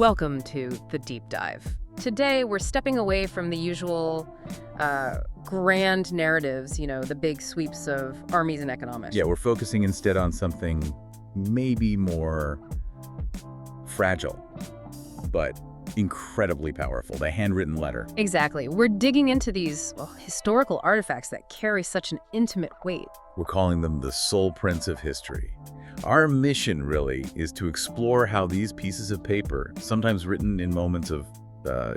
Welcome to The Deep Dive. Today, we're stepping away from the usual grand narratives, the big sweeps of armies and economics. Yeah, we're focusing instead on something maybe more fragile, but incredibly powerful, the handwritten letter. Exactly. We're digging into these historical artifacts that carry such an intimate weight. We're calling them the soul prints of history. Our mission, really, is to explore how these pieces of paper, sometimes written in moments of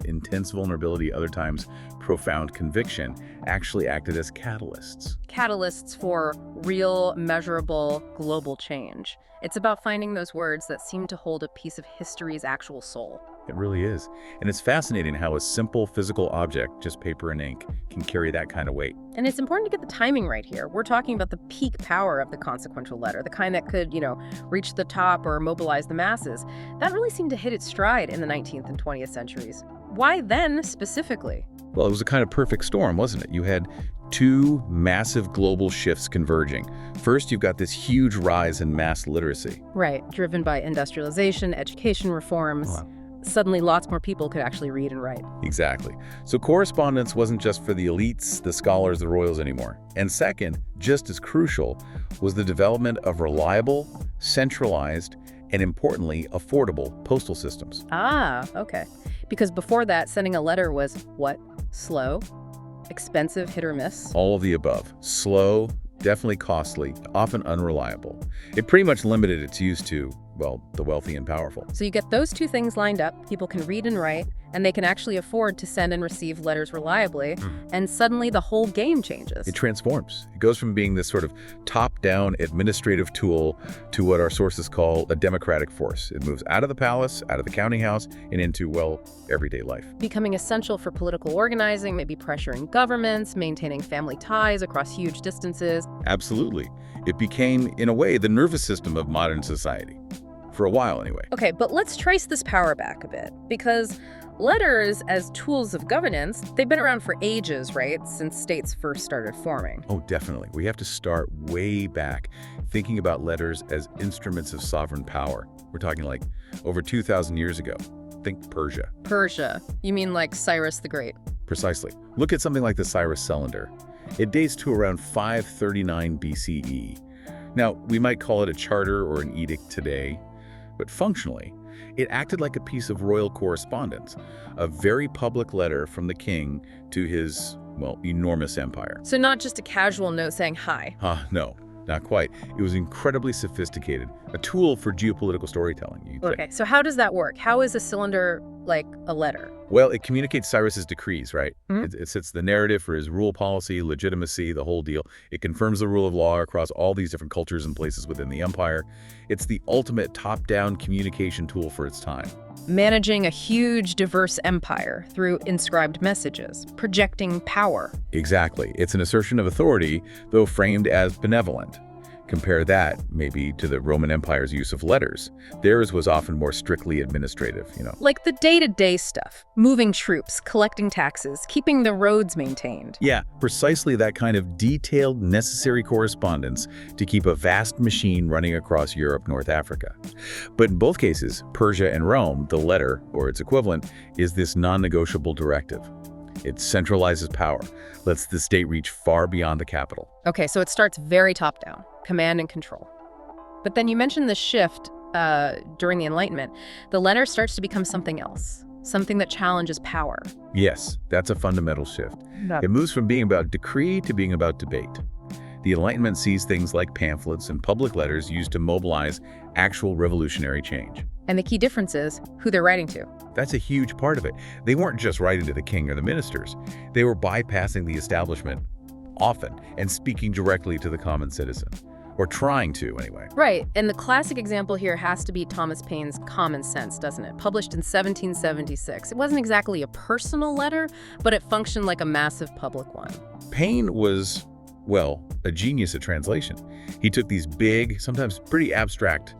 intense vulnerability, other times profound conviction, actually acted as catalysts. Catalysts for real, measurable, global change. It's about finding those words that seem to hold a piece of history's actual soul. It really is. And it's fascinating how a simple physical object, just paper and ink, can carry that kind of weight. And it's important to get the timing right here. We're talking about the peak power of the consequential letter, the kind that could, reach the top or mobilize the masses. That really seemed to hit its stride in the 19th and 20th centuries. Why then, specifically? Well, it was a kind of perfect storm, wasn't it? You had two massive global shifts converging. First, you've got this huge rise in mass literacy. Right, driven by industrialization, education reforms. Wow. Suddenly, lots more people could actually read and write. Exactly. So correspondence wasn't just for the elites, the scholars, the royals anymore. And second, just as crucial, was the development of reliable, centralized, and importantly, affordable postal systems. Ah, okay. Because before that, sending a letter was what? Slow? Expensive, hit or miss? All of the above. Slow, definitely costly, often unreliable. It pretty much limited its use to, the wealthy and powerful. So you get those two things lined up, people can read and write, and they can actually afford to send and receive letters reliably, and suddenly the whole game changes. It transforms. It goes from being this sort of top-down administrative tool to what our sources call a democratic force. It moves out of the palace, out of the counting house, and into, everyday life. Becoming essential for political organizing, maybe pressuring governments, maintaining family ties across huge distances. Absolutely. It became, in a way, the nervous system of modern society. For a while, anyway. Okay, but let's trace this power back a bit, because letters as tools of governance, they've been around for ages, right? Since states first started forming. Oh, definitely. We have to start way back, thinking about letters as instruments of sovereign power. We're talking like over 2,000 years ago. Think Persia. Persia? You mean like Cyrus the Great? Precisely. Look at something like the Cyrus Cylinder. It dates to around 539 BCE. Now, we might call it a charter or an edict today, but functionally, it acted like a piece of royal correspondence, a very public letter from the king to his, enormous empire. So not just a casual note saying hi. No, not quite. It was incredibly sophisticated, a tool for geopolitical storytelling, you'd say. Okay, so how does that work? How is a cylinder like a letter? Well, it communicates Cyrus's decrees, right? It sets the narrative for his rule policy, legitimacy, the whole deal. It confirms the rule of law across all these different cultures and places within the empire. It's the ultimate top-down communication tool for its time. Managing a huge, diverse empire through inscribed messages, projecting power. Exactly. It's an assertion of authority, though framed as benevolent. Compare that, maybe, to the Roman Empire's use of letters. Theirs was often more strictly administrative, Like the day-to-day stuff. Moving troops, collecting taxes, keeping the roads maintained. Yeah, precisely that kind of detailed, necessary correspondence to keep a vast machine running across Europe, North Africa. But in both cases, Persia and Rome, the letter, or its equivalent, is this non-negotiable directive. It centralizes power, lets the state reach far beyond the capital. Okay, so it starts very top-down, command and control. But then you mentioned the shift during the Enlightenment. The letter starts to become something else, something that challenges power. Yes, that's a fundamental shift. It moves from being about decree to being about debate. The Enlightenment sees things like pamphlets and public letters used to mobilize actual revolutionary change. And the key difference is who they're writing to. That's a huge part of it. They weren't just writing to the king or the ministers. They were bypassing the establishment, often, and speaking directly to the common citizen. Or trying to, anyway. Right, and the classic example here has to be Thomas Paine's Common Sense, doesn't it? Published in 1776. It wasn't exactly a personal letter, but it functioned like a massive public one. Paine was, a genius at translation. He took these big, sometimes pretty abstract,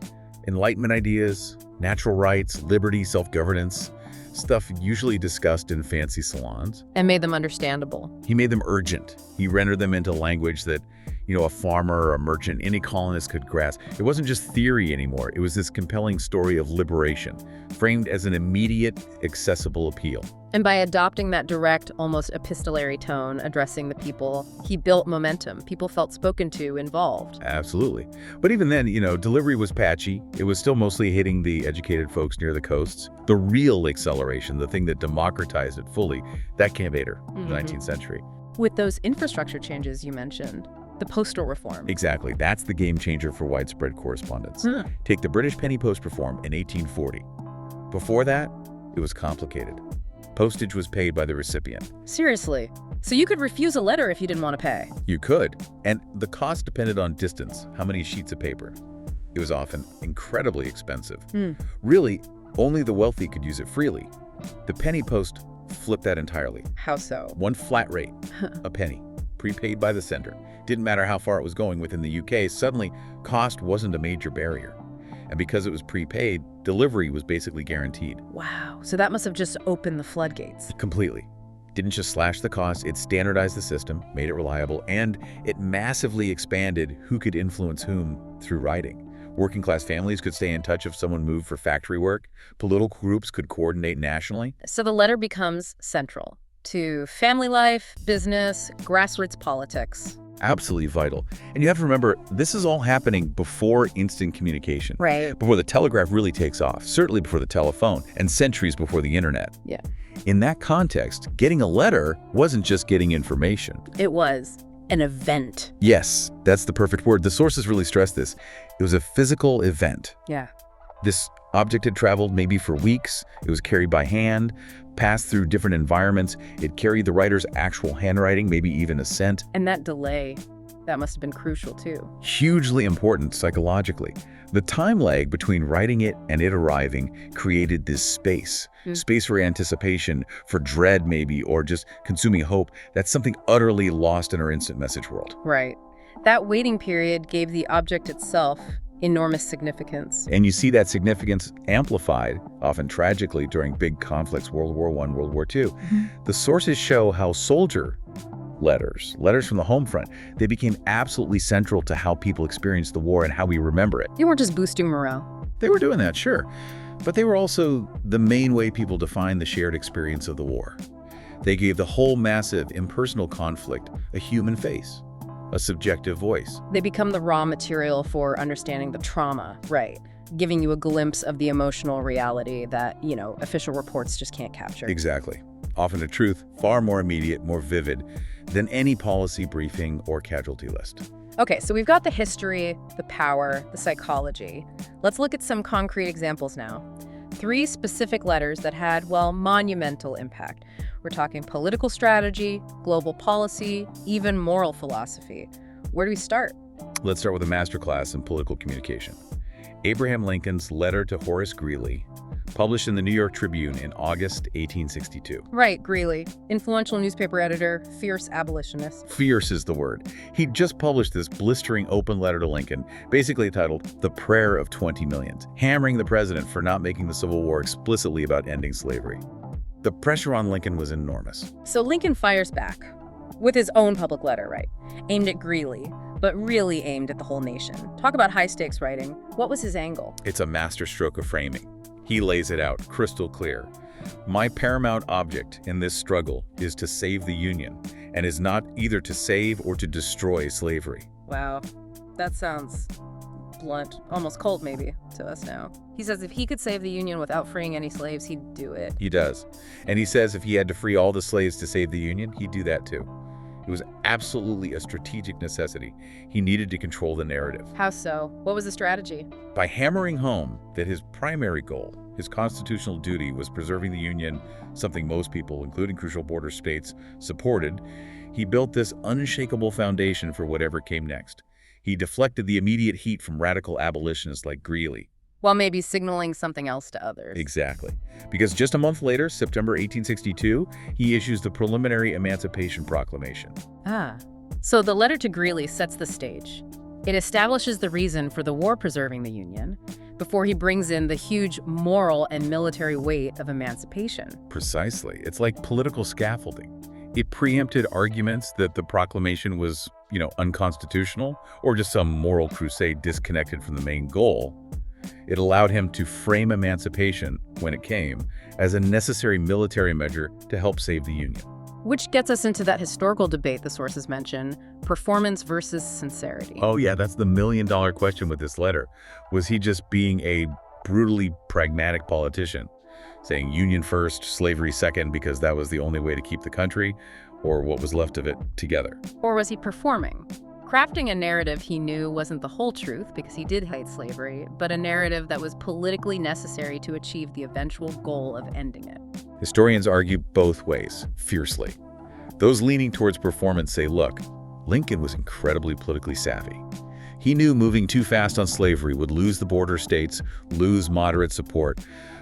Enlightenment ideas, natural rights, liberty, self-governance, stuff usually discussed in fancy salons. And made them understandable. He made them urgent. He rendered them into language that a farmer or a merchant, any colonist could grasp. It wasn't just theory anymore. It was this compelling story of liberation, framed as an immediate, accessible appeal. And by adopting that direct, almost epistolary tone, addressing the people, he built momentum. People felt spoken to, involved. Absolutely. But even then, delivery was patchy. It was still mostly hitting the educated folks near the coasts. The real acceleration, the thing that democratized it fully, that came later, the 19th century. With those infrastructure changes you mentioned, the postal reform. Exactly. That's the game changer for widespread correspondence. Take the British penny post reform in 1840. Before that, it was complicated. Postage was paid by the recipient. Seriously? So you could refuse a letter if you didn't want to pay? You could. And the cost depended on distance, how many sheets of paper. It was often incredibly expensive. Really, only the wealthy could use it freely. The penny post flipped that entirely. How so? One flat rate, a penny, prepaid by the sender. Didn't matter how far it was going within the UK, suddenly cost wasn't a major barrier. And because it was prepaid, delivery was basically guaranteed. Wow. So that must have just opened the floodgates. Completely. Didn't just slash the cost, it standardized the system, made it reliable, and it massively expanded who could influence whom through writing. Working class families could stay in touch if someone moved for factory work. Political groups could coordinate nationally. So the letter becomes central to family life, business, grassroots politics. Absolutely vital. And you have to remember, this is all happening before instant communication. Right. Before the telegraph really takes off, certainly before the telephone, and centuries before the internet. Yeah. In that context, getting a letter wasn't just getting information. It was an event. Yes, that's the perfect word. The sources really stress this. It was a physical event. Yeah. This object had traveled maybe for weeks. It was carried by hand, passed through different environments. It carried the writer's actual handwriting, maybe even a scent. And that delay, that must have been crucial too. Hugely important psychologically. The time lag between writing it and it arriving created this space. Space for anticipation, for dread maybe, or just consuming hope. That's something utterly lost in our instant message world. Right. That waiting period gave the object itself enormous significance. And you see that significance amplified, often tragically, during big conflicts, World War I, World War II. The sources show how soldier letters from the home front, they became absolutely central to how people experienced the war and how we remember it. They weren't just boosting morale. They were doing that, sure. But they were also the main way people defined the shared experience of the war. They gave the whole massive impersonal conflict a human face, a subjective voice. They become the raw material for understanding the trauma, right? Giving you a glimpse of the emotional reality that, official reports just can't capture. Exactly. Often a truth far more immediate, more vivid than any policy briefing or casualty list. Okay, so we've got the history, the power, the psychology. Let's look at some concrete examples now. 3 specific letters that had, monumental impact. We're talking political strategy, global policy, even moral philosophy. Where do we start? Let's start with a masterclass in political communication. Abraham Lincoln's letter to Horace Greeley, published in the New York Tribune in August 1862. Right, Greeley, influential newspaper editor, fierce abolitionist. Fierce is the word. He'd just published this blistering open letter to Lincoln, basically titled The Prayer of 20 Millions, hammering the president for not making the Civil War explicitly about ending slavery. The pressure on Lincoln was enormous. So Lincoln fires back with his own public letter, right? Aimed at Greeley, but really aimed at the whole nation. Talk about high-stakes writing. What was his angle? It's a masterstroke of framing. He lays it out crystal clear. My paramount object in this struggle is to save the Union, and is not either to save or to destroy slavery. Wow, that sounds blunt, almost cold maybe to us now. He says if he could save the Union without freeing any slaves, he'd do it. He does. And he says if he had to free all the slaves to save the Union, he'd do that too. It was absolutely a strategic necessity. He needed to control the narrative. How so? What was the strategy? By hammering home that his primary goal, his constitutional duty, was preserving the Union, something most people, including crucial border states, supported, he built this unshakable foundation for whatever came next. He deflected the immediate heat from radical abolitionists like Greeley. While maybe signaling something else to others. Exactly. Because just a month later, September 1862, he issues the preliminary Emancipation Proclamation. So the letter to Greeley sets the stage. It establishes the reason for the war preserving the Union before he brings in the huge moral and military weight of emancipation. Precisely. It's like political scaffolding. It preempted arguments that the proclamation was, unconstitutional or just some moral crusade disconnected from the main goal. It allowed him to frame emancipation, when it came, as a necessary military measure to help save the Union. Which gets us into that historical debate the sources mention, performance versus sincerity. Oh yeah, that's the million-dollar question with this letter. Was he just being a brutally pragmatic politician, saying Union first, slavery second because that was the only way to keep the country, or what was left of it, together? Or was he performing? Crafting a narrative he knew wasn't the whole truth because he did hate slavery, but a narrative that was politically necessary to achieve the eventual goal of ending it. Historians argue both ways, fiercely. Those leaning towards performance say, look, Lincoln was incredibly politically savvy. He knew moving too fast on slavery would lose the border states, lose moderate support.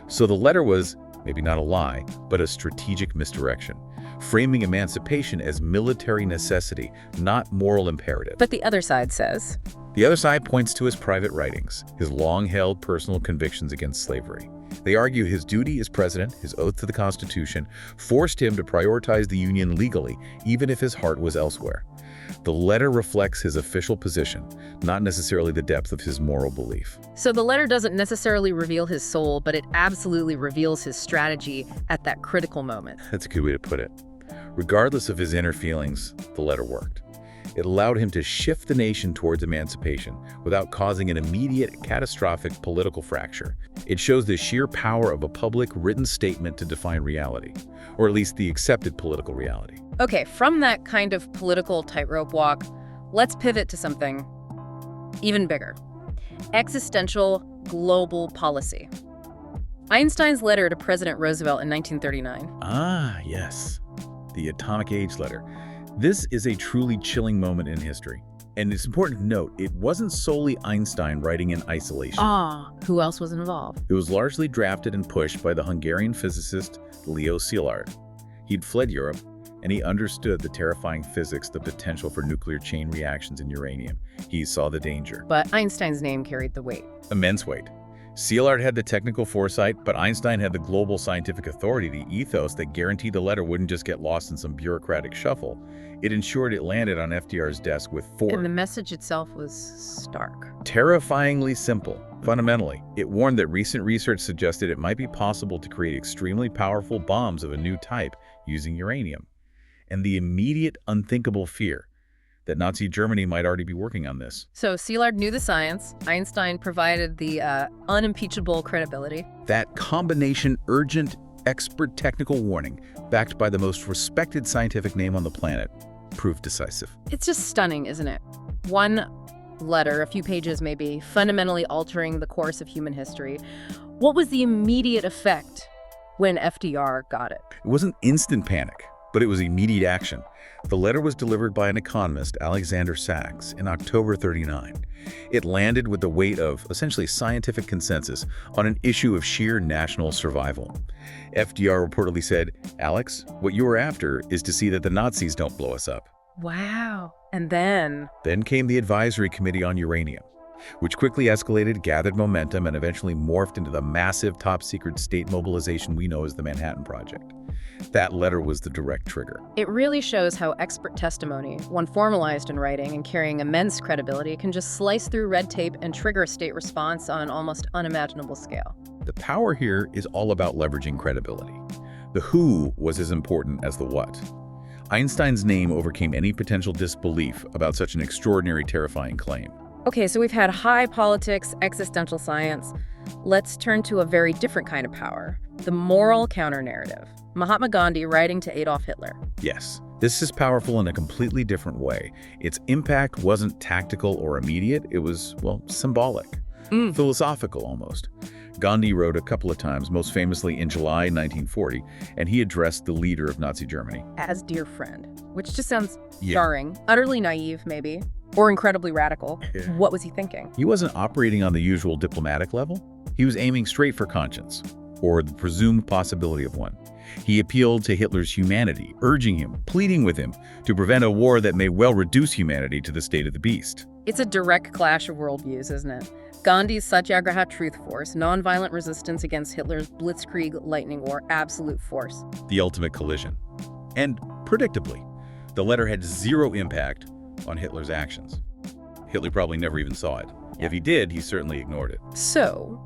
So the letter was, maybe not a lie, but a strategic misdirection, framing emancipation as military necessity, not moral imperative. But the other side says? The other side points to his private writings, his long-held personal convictions against slavery. They argue his duty as president, his oath to the Constitution, forced him to prioritize the Union legally, even if his heart was elsewhere. The letter reflects his official position, not necessarily the depth of his moral belief. So the letter doesn't necessarily reveal his soul, but it absolutely reveals his strategy at that critical moment. That's a good way to put it. Regardless of his inner feelings, the letter worked. It allowed him to shift the nation towards emancipation without causing an immediate, catastrophic political fracture. It shows the sheer power of a public, written statement to define reality, or at least the accepted political reality. Okay, from that kind of political tightrope walk, let's pivot to something even bigger. Existential global policy. Einstein's letter to President Roosevelt in 1939. Ah, yes. The atomic age letter. This is a truly chilling moment in history. And it's important to note, it wasn't solely Einstein writing in isolation. Who else was involved? It was largely drafted and pushed by the Hungarian physicist Leo Szilard. He'd fled Europe, and he understood the terrifying physics, the potential for nuclear chain reactions in uranium. He saw the danger. But Einstein's name carried the weight. Immense weight. Szilard had the technical foresight, but Einstein had the global scientific authority, the ethos that guaranteed the letter wouldn't just get lost in some bureaucratic shuffle. It ensured it landed on FDR's desk with force. And the message itself was stark. Terrifyingly simple. Fundamentally, it warned that recent research suggested it might be possible to create extremely powerful bombs of a new type using uranium. And the immediate unthinkable fear that Nazi Germany might already be working on this. So Szilard knew the science. Einstein provided the unimpeachable credibility. That combination urgent, expert technical warning, backed by the most respected scientific name on the planet, proved decisive. It's just stunning, isn't it? One letter, a few pages maybe, fundamentally altering the course of human history. What was the immediate effect when FDR got it? It wasn't instant panic, but it was immediate action. The letter was delivered by an economist, Alexander Sachs, in October '39. It landed with the weight of, essentially, scientific consensus on an issue of sheer national survival. FDR reportedly said, "Alex, what you are after is to see that the Nazis don't blow us up." Wow. And then? Then came the Advisory Committee on Uranium, which quickly escalated, gathered momentum, and eventually morphed into the massive top-secret state mobilization we know as the Manhattan Project. That letter was the direct trigger. It really shows how expert testimony, one formalized in writing and carrying immense credibility, can just slice through red tape and trigger a state response on an almost unimaginable scale. The power here is all about leveraging credibility. The who was as important as the what. Einstein's name overcame any potential disbelief about such an extraordinary, terrifying claim. Okay, so we've had high politics, existential science. Let's turn to a very different kind of power, the moral counter-narrative. Mahatma Gandhi writing to Adolf Hitler. Yes, this is powerful in a completely different way. Its impact wasn't tactical or immediate, it was, well, symbolic. Philosophical, almost. Gandhi wrote a couple of times, most famously in July 1940, and he addressed the leader of Nazi Germany. As dear friend, which just sounds jarring, utterly naive, maybe, or incredibly radical. What was he thinking? He wasn't operating on the usual diplomatic level. He was aiming straight for conscience, or the presumed possibility of one. He appealed to Hitler's humanity, urging him, pleading with him, to prevent a war that may well reduce humanity to the state of the beast. It's a direct clash of worldviews, isn't it? Gandhi's Satyagraha truth force, nonviolent resistance against Hitler's blitzkrieg lightning war, absolute force. The ultimate collision. And predictably, the letter had zero impact on Hitler's actions. Hitler probably never even saw it. If he did, he certainly ignored it. So,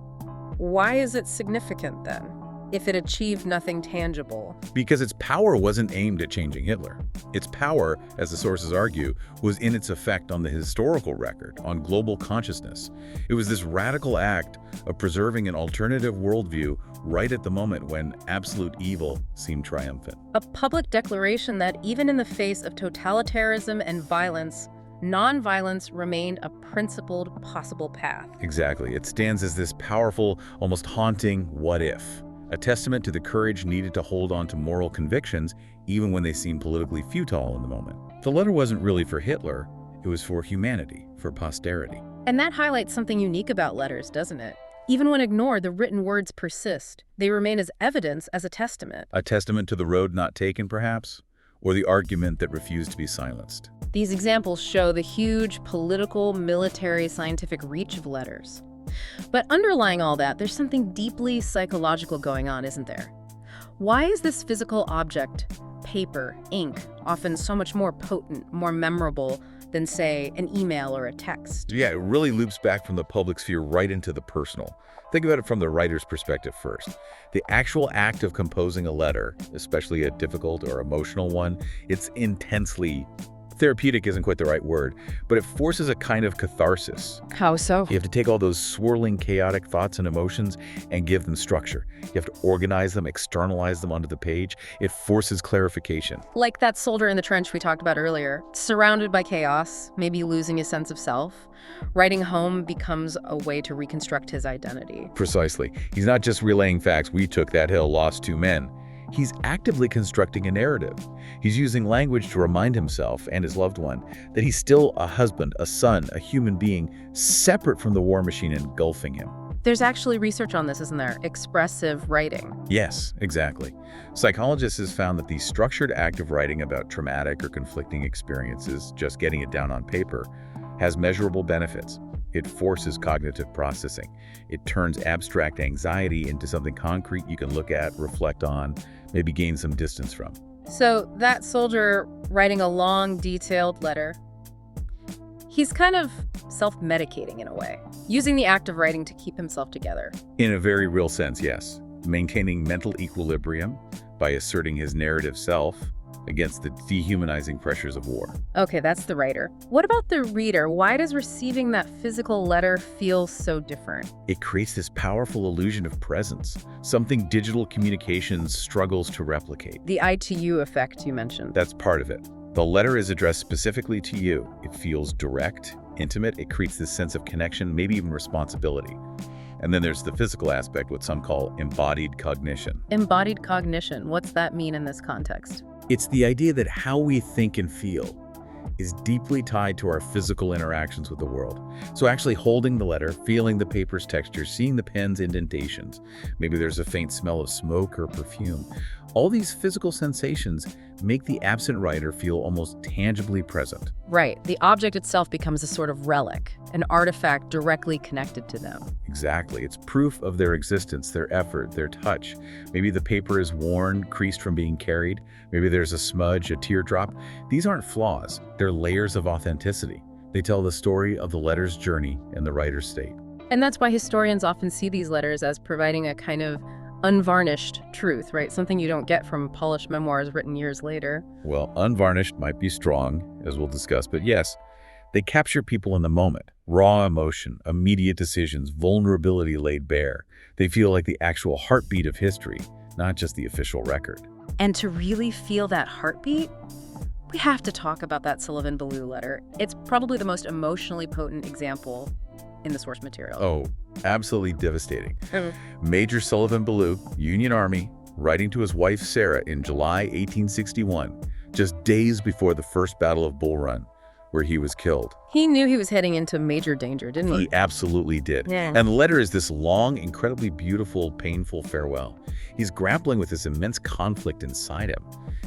why is it significant then, if it achieved nothing tangible? Because its power wasn't aimed at changing Hitler. Its power, as the sources argue, was in its effect on the historical record, on global consciousness. It was this radical act of preserving an alternative worldview right at the moment when absolute evil seemed triumphant. A public declaration that even in the face of totalitarianism and violence, nonviolence remained a principled possible path. Exactly. It stands as this powerful, almost haunting what if. A testament to the courage needed to hold on to moral convictions even when they seemed politically futile in the moment. The letter wasn't really for Hitler, it was for humanity, for posterity. And that highlights something unique about letters, doesn't it? Even when ignored, the written words persist. They remain as evidence, as a testament. A testament to the road not taken, perhaps? Or the argument that refused to be silenced? These examples show the huge political, military, scientific reach of letters. But underlying all that, there's something deeply psychological going on, isn't there? Why is this physical object, paper, ink, often so much more potent, more memorable than, say, an email or a text? Yeah, it really loops back from the public sphere right into the personal. Think about it from the writer's perspective first. The actual act of composing a letter, especially a difficult or emotional one, it's intensely therapeutic isn't quite the right word, but it forces a kind of catharsis. How so? You have to take all those swirling, chaotic thoughts and emotions and give them structure. You have to organize them, externalize them onto the page. It forces clarification. Like that soldier in the trench we talked about earlier, surrounded by chaos, maybe losing his sense of self. Writing home becomes a way to reconstruct his identity. Precisely. He's not just relaying facts, we took that hill, lost 2 men. He's actively constructing a narrative. He's using language to remind himself and his loved one that he's still a husband, a son, a human being, separate from the war machine engulfing him. There's actually research on this, isn't there? Expressive writing. Yes, exactly. Psychologists have found that the structured act of writing about traumatic or conflicting experiences, just getting it down on paper, has measurable benefits. It forces cognitive processing. It turns abstract anxiety into something concrete you can look at, reflect on, maybe gain some distance from. So that soldier writing a long, detailed letter, he's kind of self-medicating in a way, using the act of writing to keep himself together. In a very real sense, yes. Maintaining mental equilibrium by asserting his narrative self against the dehumanizing pressures of war. Okay, that's the writer. What about the reader? Why does receiving that physical letter feel so different? It creates this powerful illusion of presence, something digital communications struggles to replicate. The ITU effect you mentioned. That's part of it. The letter is addressed specifically to you. It feels direct, intimate. It creates this sense of connection, maybe even responsibility. And then there's the physical aspect, what some call embodied cognition. Embodied cognition. What's that mean in this context? It's the idea that how we think and feel is deeply tied to our physical interactions with the world. So actually holding the letter, feeling the paper's texture, seeing the pen's indentations, maybe there's a faint smell of smoke or perfume. All these physical sensations make the absent writer feel almost tangibly present. Right. The object itself becomes a sort of relic, an artifact directly connected to them. Exactly. It's proof of their existence, their effort, their touch. Maybe the paper is worn, creased from being carried. Maybe there's a smudge, a teardrop. These aren't flaws. They're layers of authenticity. They tell the story of the letter's journey and the writer's state. And that's why historians often see these letters as providing a kind of unvarnished truth, right? Something you don't get from polished memoirs written years later. Well, unvarnished might be strong, as we'll discuss, but yes, they capture people in the moment. Raw emotion, immediate decisions, vulnerability laid bare. They feel like the actual heartbeat of history, not just the official record. And to really feel that heartbeat, we have to talk about that Sullivan-Ballou letter. It's probably the most emotionally potent example in the source material. Oh, absolutely devastating. Major Sullivan-Ballou, Union Army, writing to his wife Sarah in July 1861, just days before the First Battle of Bull Run, where he was killed. He knew he was heading into major danger, didn't he? He absolutely did. Yeah. And the letter is this long, incredibly beautiful, painful farewell. He's grappling with this immense conflict inside him.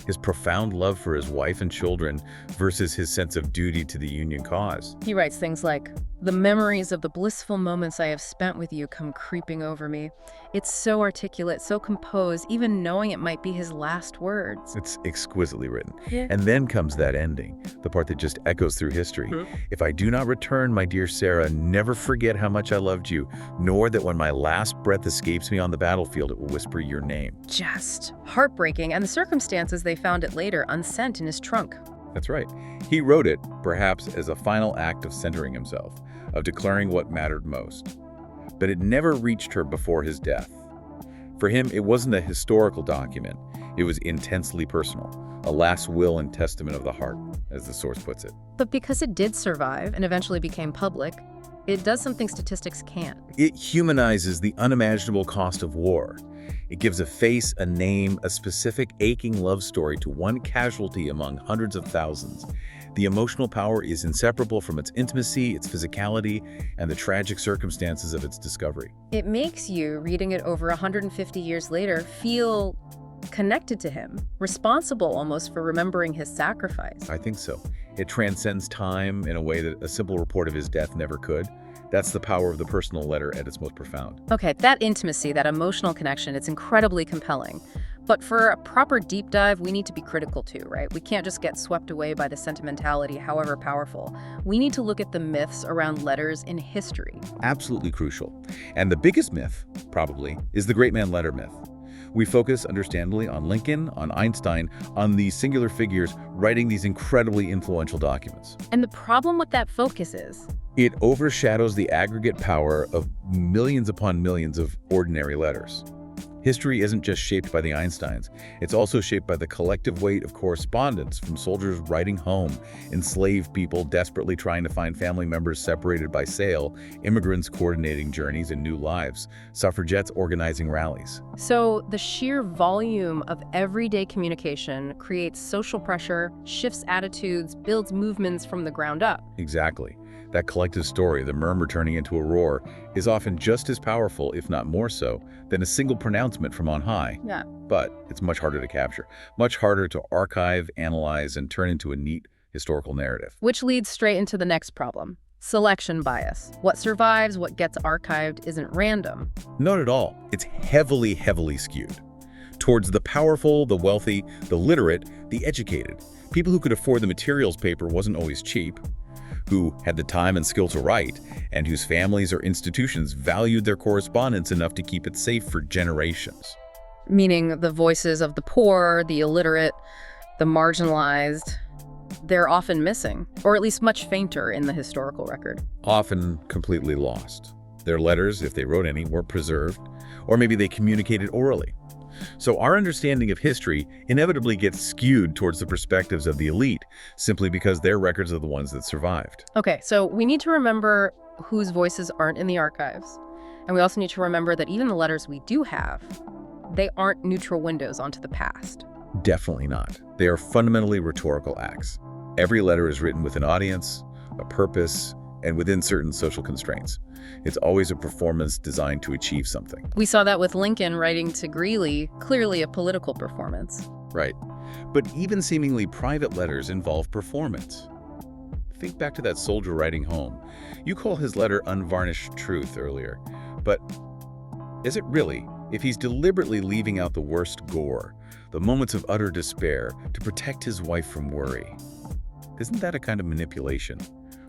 His profound love for his wife and children versus his sense of duty to the Union cause. He writes things like, "The memories of the blissful moments I have spent with you come creeping over me. It's so articulate, so composed, even knowing it might be his last words." It's exquisitely written. Yeah. And then comes that ending, the part that just echoes through history. If I do not return, my dear Sarah, never forget how much I loved you, nor that when my last breath escapes me on the battlefield, it will whisper your name. Just heartbreaking, and the circumstances they found it later unsent in his trunk. That's right. He wrote it, perhaps as a final act of centering himself, of declaring what mattered most. But it never reached her before his death. For him, it wasn't a historical document. It was intensely personal, a last will and testament of the heart, as the source puts it. But because it did survive and eventually became public, it does something statistics can't. It humanizes the unimaginable cost of war. It gives a face, a name, a specific aching love story to one casualty among hundreds of thousands. The emotional power is inseparable from its intimacy, its physicality, and the tragic circumstances of its discovery. It makes you, reading it over 150 years later, feel connected to him, responsible almost for remembering his sacrifice. I think so. It transcends time in a way that a simple report of his death never could. That's the power of the personal letter at its most profound. Okay, that intimacy, that emotional connection, it's incredibly compelling. But for a proper deep dive, we need to be critical too, right? We can't just get swept away by the sentimentality, however powerful. We need to look at the myths around letters in history. Absolutely crucial. And the biggest myth, probably, is the great man letter myth. We focus, understandably, on Lincoln, on Einstein, on these singular figures writing these incredibly influential documents. And the problem with that focus is, it overshadows the aggregate power of millions upon millions of ordinary letters. History isn't just shaped by the Einsteins. It's also shaped by the collective weight of correspondence from soldiers writing home, enslaved people desperately trying to find family members separated by sale, immigrants coordinating journeys and new lives, suffragettes organizing rallies. so the sheer volume of everyday communication creates social pressure, shifts attitudes, builds movements from the ground up. Exactly. That collective story, the murmur turning into a roar, is often just as powerful, if not more so, than a single pronouncement from on high. Yeah. But it's much harder to capture, much harder to archive, analyze, and turn into a neat historical narrative. Which leads straight into the next problem. Selection bias. What survives, what gets archived isn't random. Not at all. It's heavily, heavily skewed towards the powerful, the wealthy, the literate, the educated. People who could afford the materials paper wasn't always cheap, who had the time and skill to write, and whose families or institutions valued their correspondence enough to keep it safe for generations. Meaning the voices of the poor, the illiterate, the marginalized, they're often missing, or at least much fainter in the historical record. Often completely lost. Their letters, if they wrote any, weren't preserved, or maybe they communicated orally. So our understanding of history inevitably gets skewed towards the perspectives of the elite, simply because their records are the ones that survived. Okay, so we need to remember whose voices aren't in the archives. And we also need to remember that even the letters we do have, they aren't neutral windows onto the past. Definitely not. They are fundamentally rhetorical acts. Every letter is written with an audience, a purpose, and within certain social constraints. It's always a performance designed to achieve something. We saw that with Lincoln writing to Greeley, clearly a political performance. Right. But even seemingly private letters involve performance. Think back to that soldier writing home. You call his letter unvarnished truth earlier, but is it really? If he's deliberately leaving out the worst gore, the moments of utter despair, to protect his wife from worry, isn't that a kind of manipulation?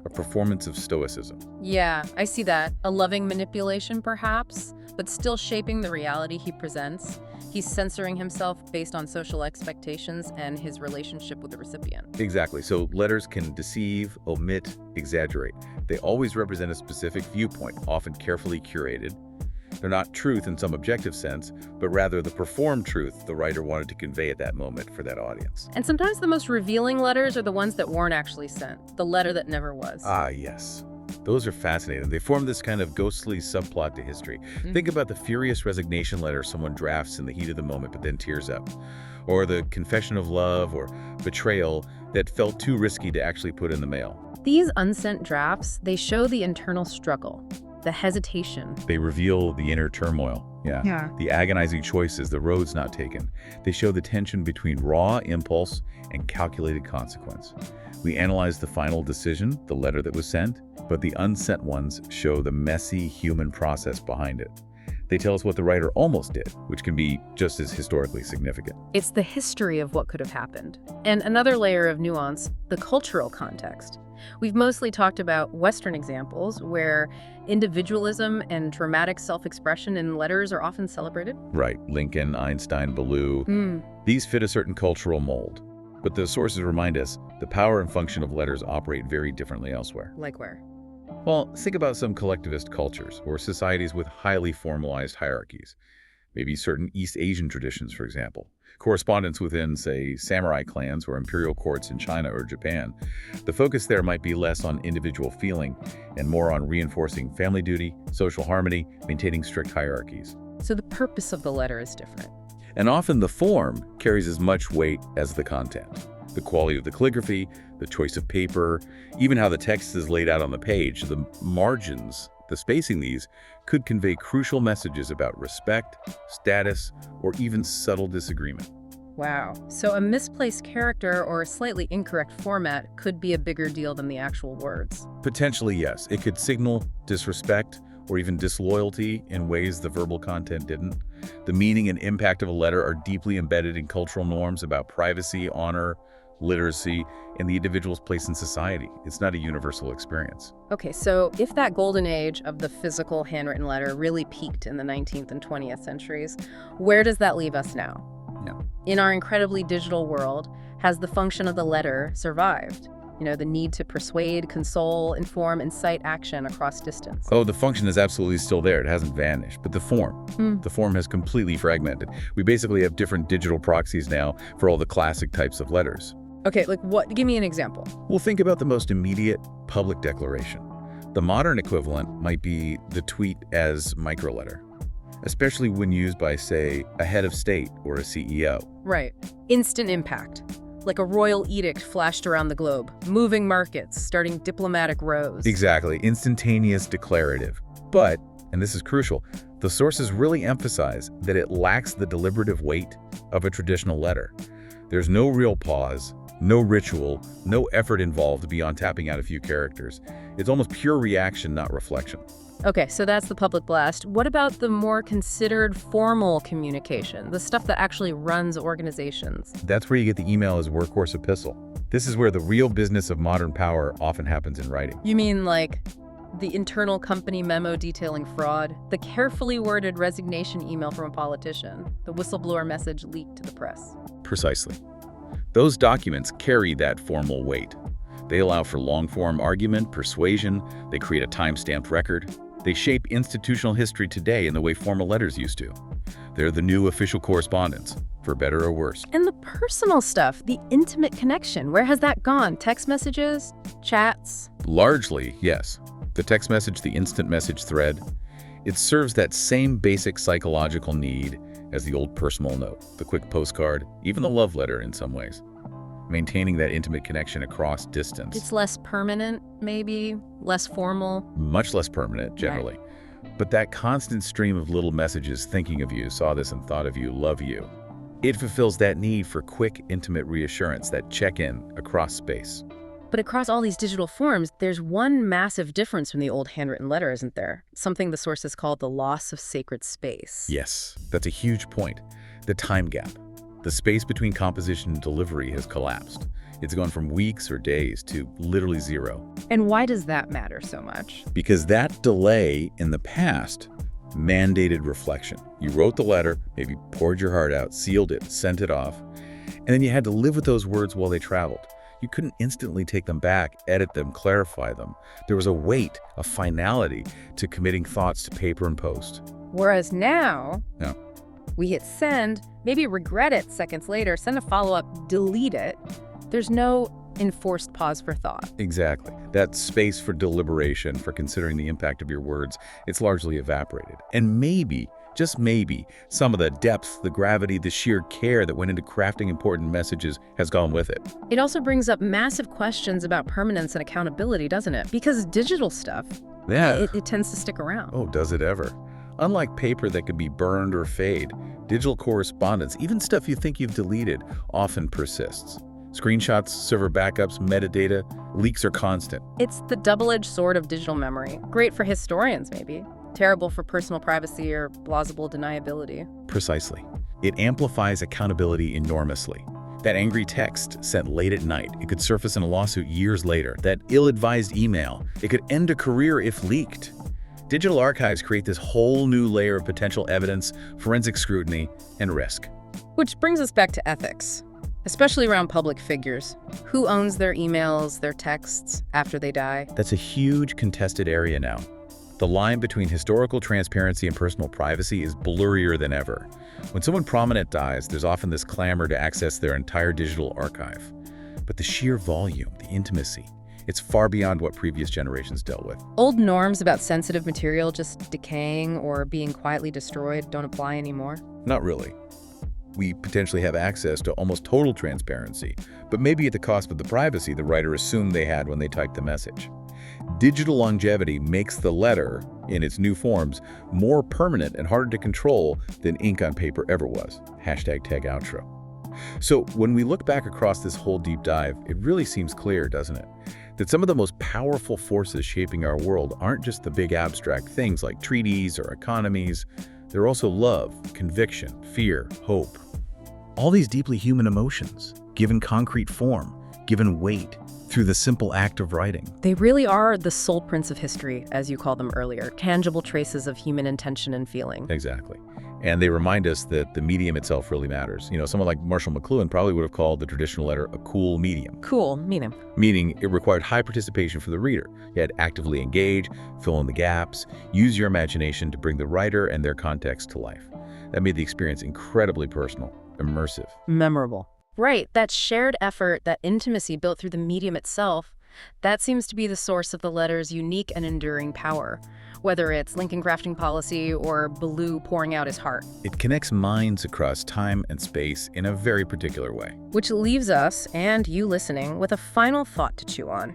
A performance of stoicism? Yeah, I see that. A loving manipulation, perhaps, but still shaping the reality he presents. He's censoring himself based on social expectations and his relationship with the recipient. Exactly. So letters can deceive, omit, exaggerate. They always represent a specific viewpoint, often carefully curated. They're not truth in some objective sense, but rather the performed truth the writer wanted to convey at that moment for that audience. And sometimes the most revealing letters are the ones that weren't actually sent, the letter that never was. Ah, yes. Those are fascinating. They form this kind of ghostly subplot to history. Think about the furious resignation letter someone drafts in the heat of the moment but then tears up. Or the confession of love or betrayal that felt too risky to actually put in the mail. These unsent drafts, they show the internal struggle, the hesitation. They reveal the inner turmoil. Yeah. The agonizing choices, the roads not taken. They show the tension between raw impulse and calculated consequence. We analyze the final decision, the letter that was sent, but the unsent ones show the messy human process behind it. They tell us what the writer almost did, which can be just as historically significant. It's the history of what could have happened. And another layer of nuance, the cultural context. We've mostly talked about Western examples where individualism and dramatic self-expression in letters are often celebrated. Right, Lincoln, Einstein, Plea. These fit a certain cultural mold. But the sources remind us the power and function of letters operate very differently elsewhere. Like where? Well, think about some collectivist cultures or societies with highly formalized hierarchies. Maybe certain East Asian traditions, for example. Correspondence within, say, samurai clans or imperial courts in China or Japan. The focus there might be less on individual feeling and more on reinforcing family duty, social harmony, maintaining strict hierarchies. So the purpose of the letter is different. And often the form carries as much weight as the content. The quality of the calligraphy, the choice of paper, even how the text is laid out on the page, the margins, the spacing these could convey crucial messages about respect, status, or even subtle disagreement. Wow. So a misplaced character or a slightly incorrect format could be a bigger deal than the actual words. Potentially, yes. It could signal disrespect or even disloyalty in ways the verbal content didn't. The meaning and impact of a letter are deeply embedded in cultural norms about privacy, honor, literacy, and the individual's place in society. It's not a universal experience. Okay, so if that golden age of the physical handwritten letter really peaked in the 19th and 20th centuries, where does that leave us now? No. In our incredibly digital world, has the function of the letter survived? You know, the need to persuade, console, inform, incite action across distance. Oh, the function is absolutely still there. It hasn't vanished. But the form has completely fragmented. We basically have different digital proxies now for all the classic types of letters. Okay, like what? Give me an example. Well, think about the most immediate public declaration. The modern equivalent might be the tweet as microletter, especially when used by, say, a head of state or a CEO. Right. Instant impact. Like a royal edict flashed around the globe, moving markets, starting diplomatic rows. Exactly. Instantaneous declarative. But, and this is crucial, the sources really emphasize that it lacks the deliberative weight of a traditional letter. There's no real pause, no ritual, no effort involved beyond tapping out a few characters. It's almost pure reaction, not reflection. Okay, so that's the public blast. What about the more considered formal communication, the stuff that actually runs organizations? That's where you get the email as workhorse epistle. This is where the real business of modern power often happens in writing. You mean like the internal company memo detailing fraud, the carefully worded resignation email from a politician, the whistleblower message leaked to the press? Precisely. Those documents carry that formal weight. They allow for long-form argument, persuasion, they create a time-stamped record. They shape institutional history today in the way formal letters used to. They're the new official correspondence, for better or worse. And the personal stuff, the intimate connection, where has that gone? Text messages? Chats? Largely, yes. The text message, the instant message thread, it serves that same basic psychological need as the old personal note, the quick postcard, even the love letter in some ways. Maintaining that intimate connection across distance. It's less permanent, maybe, less formal. Much less permanent, generally. Right. But that constant stream of little messages thinking of you, saw this and thought of you, love you, it fulfills that need for quick, intimate reassurance, that check-in across space. But across all these digital forms, there's one massive difference from the old handwritten letter, isn't there? Something the sources call the loss of sacred space. Yes, that's a huge point. The time gap. The space between composition and delivery has collapsed. It's gone from weeks or days to literally zero. And why does that matter so much? Because that delay in the past mandated reflection. You wrote the letter, maybe poured your heart out, sealed it, sent it off, and then you had to live with those words while they traveled. You couldn't instantly take them back, edit them, clarify them. There was a weight, a finality to committing thoughts to paper and post. Whereas now, No. we hit send, maybe regret it seconds later, send a follow-up, delete it. There's no enforced pause for thought. Exactly. That space for deliberation, for considering the impact of your words, it's largely evaporated. And maybe just maybe, some of the depth, the gravity, the sheer care that went into crafting important messages has gone with it. It also brings up massive questions about permanence and accountability, doesn't it? Because digital stuff, Yeah. it tends to stick around. Oh, does it ever? Unlike paper that could be burned or fade, digital correspondence, even stuff you think you've deleted, often persists. Screenshots, server backups, metadata, leaks are constant. It's the double-edged sword of digital memory. Great for historians, maybe. Terrible for personal privacy or plausible deniability. Precisely. It amplifies accountability enormously. That angry text sent late at night, it could surface in a lawsuit years later. That ill-advised email, it could end a career if leaked. Digital archives create this whole new layer of potential evidence, forensic scrutiny, and risk. Which brings us back to ethics, especially around public figures. Who owns their emails, their texts, after they die? That's a huge contested area now. The line between historical transparency and personal privacy is blurrier than ever. When someone prominent dies, there's often this clamor to access their entire digital archive. But the sheer volume, the intimacy, it's far beyond what previous generations dealt with. Old norms about sensitive material just decaying or being quietly destroyed don't apply anymore. Not really. We potentially have access to almost total transparency, but maybe at the cost of the privacy the writer assumed they had when they typed the message. Digital longevity makes the letter, in its new forms, more permanent and harder to control than ink on paper ever was. #tagoutro. So when we look back across this whole deep dive, it really seems clear, doesn't it? That some of the most powerful forces shaping our world aren't just the big abstract things like treaties or economies. They're also love, conviction, fear, hope. All these deeply human emotions, given concrete form, given weight, through the simple act of writing. They really are the soul prints of history, as you called them earlier, tangible traces of human intention and feeling. Exactly. And they remind us that the medium itself really matters. Someone like Marshall McLuhan probably would have called the traditional letter a cool medium. Cool, meaning? Meaning it required high participation for the reader. You had to actively engage, fill in the gaps, use your imagination to bring the writer and their context to life. That made the experience incredibly personal, immersive. Memorable. Right, that shared effort, that intimacy built through the medium itself, that seems to be the source of the letter's unique and enduring power, whether it's Lincoln crafting policy or Baloo pouring out his heart. It connects minds across time and space in a very particular way. Which leaves us, and you listening, with a final thought to chew on.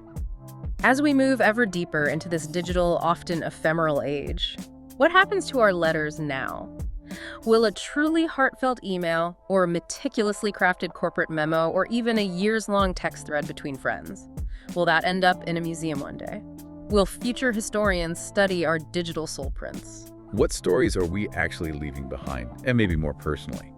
As we move ever deeper into this digital, often ephemeral age, what happens to our letters now? Will a truly heartfelt email, or a meticulously crafted corporate memo, or even a years-long text thread between friends, will that end up in a museum one day? Will future historians study our digital soul prints? What stories are we actually leaving behind? And maybe more personally,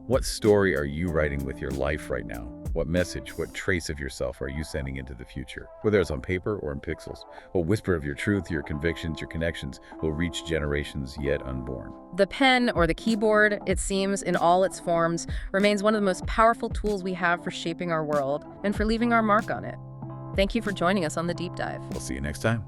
what story are you writing with your life right now? What message, what trace of yourself are you sending into the future? Whether it's on paper or in pixels, what whisper of your truth, your convictions, your connections will reach generations yet unborn? The pen or the keyboard, it seems, in all its forms, remains one of the most powerful tools we have for shaping our world and for leaving our mark on it. Thank you for joining us on The Deep Dive. We'll see you next time.